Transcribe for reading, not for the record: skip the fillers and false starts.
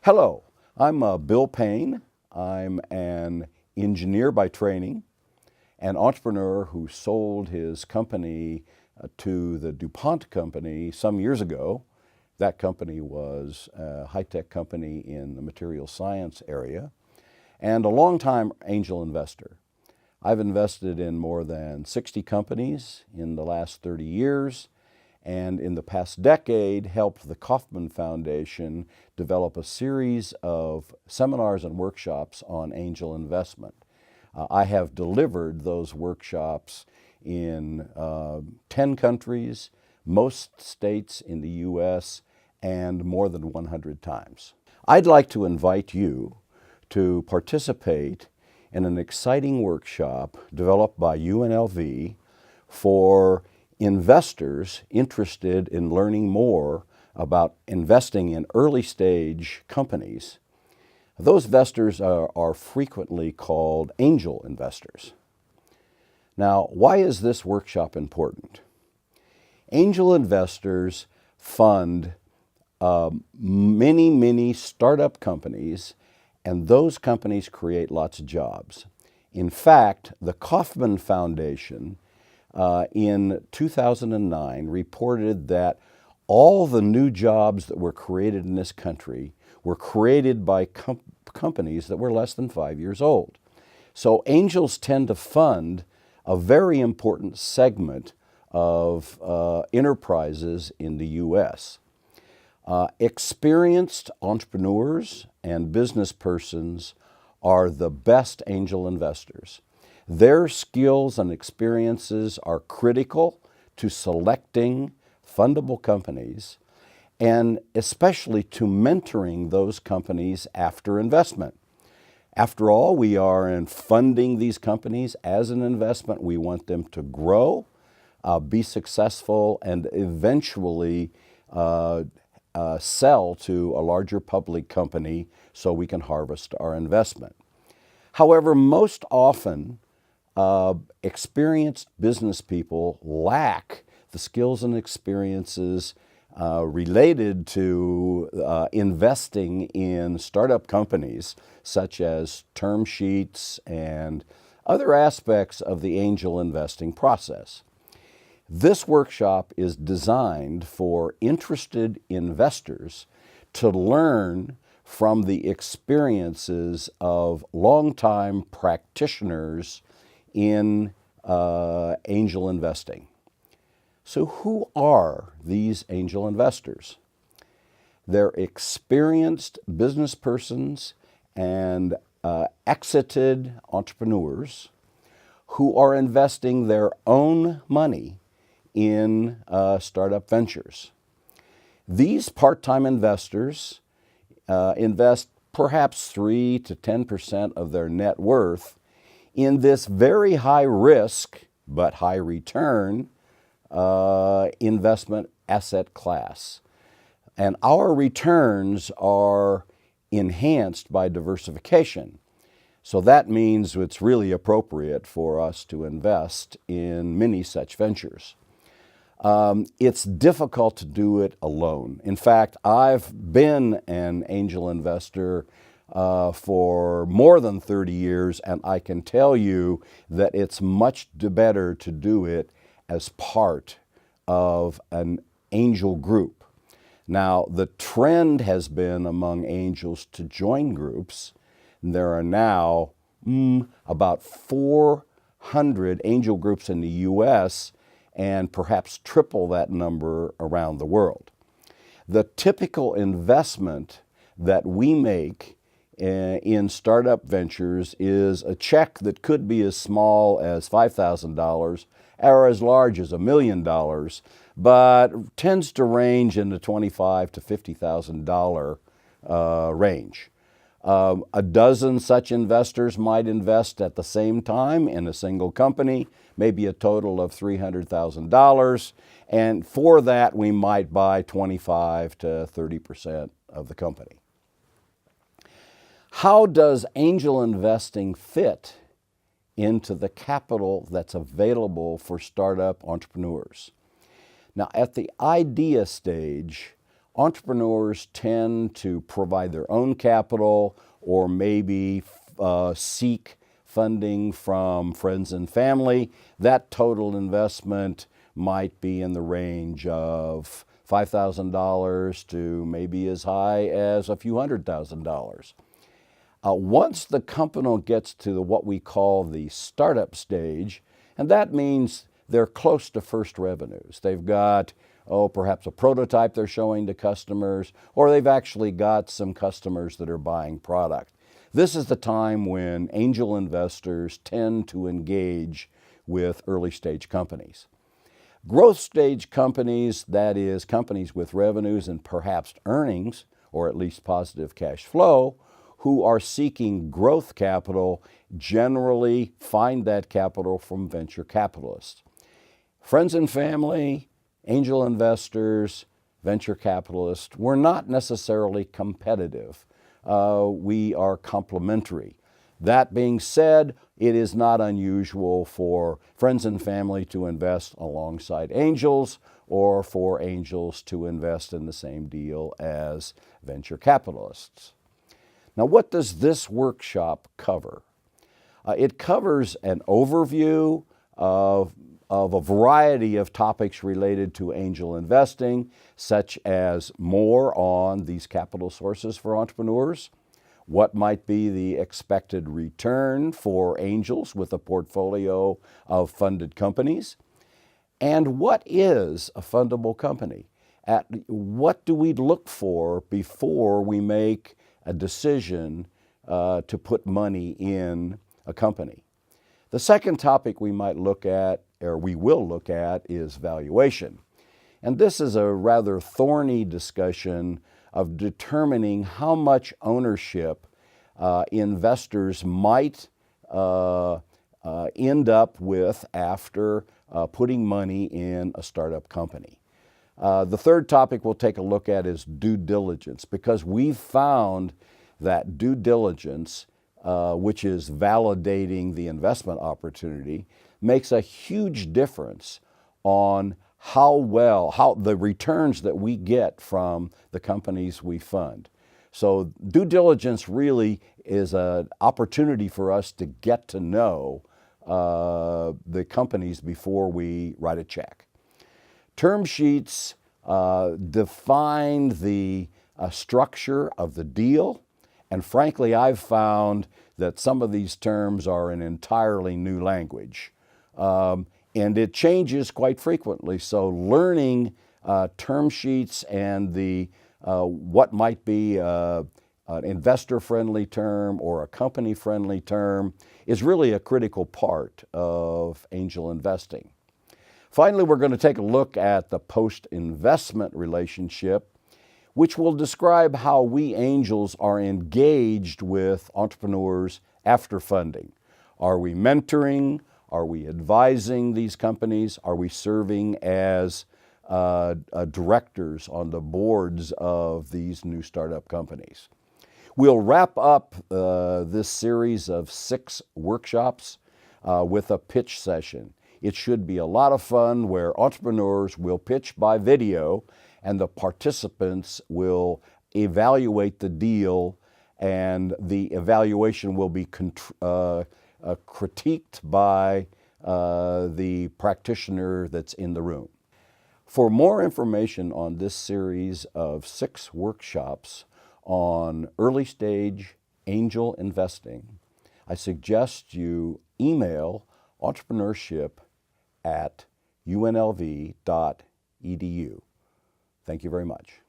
Hello, I'm Bill Payne. I'm an engineer by training, an entrepreneur who sold his company to the DuPont company some years ago. That company was a high-tech company in the material science area, and a long-time angel investor. I've invested in more than 60 companies in the last 30 years, and in the past decade helped the Kauffman Foundation develop a series of seminars and workshops on angel investment. I have delivered those workshops in 10 countries, most states in the U.S., and more than 100 times. I'd like to invite you to participate in an exciting workshop developed by UNLV for investors interested in learning more about investing in early stage companies. Those investors are frequently called angel investors. Now, why is this workshop important? Angel investors fund many startup companies, and those companies create lots of jobs. In fact, the Kauffman Foundation in 2009 reported that all the new jobs that were created in this country were created by companies that were less than 5 years old. So angels tend to fund a very important segment of enterprises in the U.S. Experienced entrepreneurs and business persons are the best angel investors. Their skills and experiences are critical to selecting fundable companies and especially to mentoring those companies after investment. After all, we are in funding these companies as an investment. We want them to grow, be successful, and eventually sell to a larger public company so we can harvest our investment. However, most often, experienced business people lack the skills and experiences related to investing in startup companies, such as term sheets and other aspects of the angel investing process. This workshop is designed for interested investors to learn from the experiences of longtime practitioners in angel investing. So who are these angel investors? They're experienced business persons and exited entrepreneurs who are investing their own money in startup ventures. These part-time investors invest perhaps 3 to 10% of their net worth in this very high risk but high return investment asset class. And our returns are enhanced by diversification. So that means it's really appropriate for us to invest in many such ventures. It's difficult to do it alone. In fact, I've been an angel investor for more than 30 years, and I can tell you that it's much better to do it as part of an angel group. Now, the trend has been among angels to join groups. There are now about 400 angel groups in the U.S., and perhaps triple that number around the world. The typical investment that we make in startup ventures is a check that could be as small as $5,000 or as large as $1 million, but tends to range in the $25,000 to $50,000 range. A dozen such investors might invest at the same time in a single company, maybe a total of $300,000, and for that we might buy 25 to 30% of the company. How does angel investing fit into the capital that's available for startup entrepreneurs? Now, at the idea stage, entrepreneurs tend to provide their own capital or maybe seek funding from friends and family. That total investment might be in the range of $5,000 to maybe as high as a few $100,000. Once the company gets to what we call the startup stage, and that means they're close to first revenues. They've got, perhaps a prototype they're showing to customers, or they've actually got some customers that are buying product. This is the time when angel investors tend to engage with early stage companies. Growth stage companies, that is, companies with revenues and perhaps earnings, or at least positive cash flow, who are seeking growth capital, generally find that capital from venture capitalists. Friends and family, angel investors, venture capitalists, we're not necessarily competitive. We are complementary. That being said, it is not unusual for friends and family to invest alongside angels or for angels to invest in the same deal as venture capitalists. Now, what does this workshop cover? It covers an overview of a variety of topics related to angel investing, such as more on these capital sources for entrepreneurs, what might be the expected return for angels with a portfolio of funded companies, and what is a fundable company? What do we look for before we make a decision to put money in a company? The second topic we might look at, or we will look at, is valuation. And this is a rather thorny discussion of determining how much ownership investors might end up with after putting money in a startup company. The third topic we'll take a look at is due diligence, because we've found that due diligence, which is validating the investment opportunity, makes a huge difference on how the returns that we get from the companies we fund. So due diligence really is an opportunity for us to get to know the companies before we write a check. Term sheets define the structure of the deal, and frankly, I've found that some of these terms are an entirely new language. And it changes quite frequently. So learning term sheets and what might be an investor-friendly term or a company-friendly term is really a critical part of angel investing. Finally, we're going to take a look at the post-investment relationship, which will describe how we angels are engaged with entrepreneurs after funding. Are we mentoring? Are we advising these companies? Are we serving as directors on the boards of these new startup companies? We'll wrap up this series of 6 workshops with a pitch session. It should be a lot of fun, where entrepreneurs will pitch by video and the participants will evaluate the deal, and the evaluation will be critiqued by the practitioner that's in the room. For more information on this series of 6 workshops on early stage angel investing, I suggest you email entrepreneurship@unlv.edu. Thank you very much.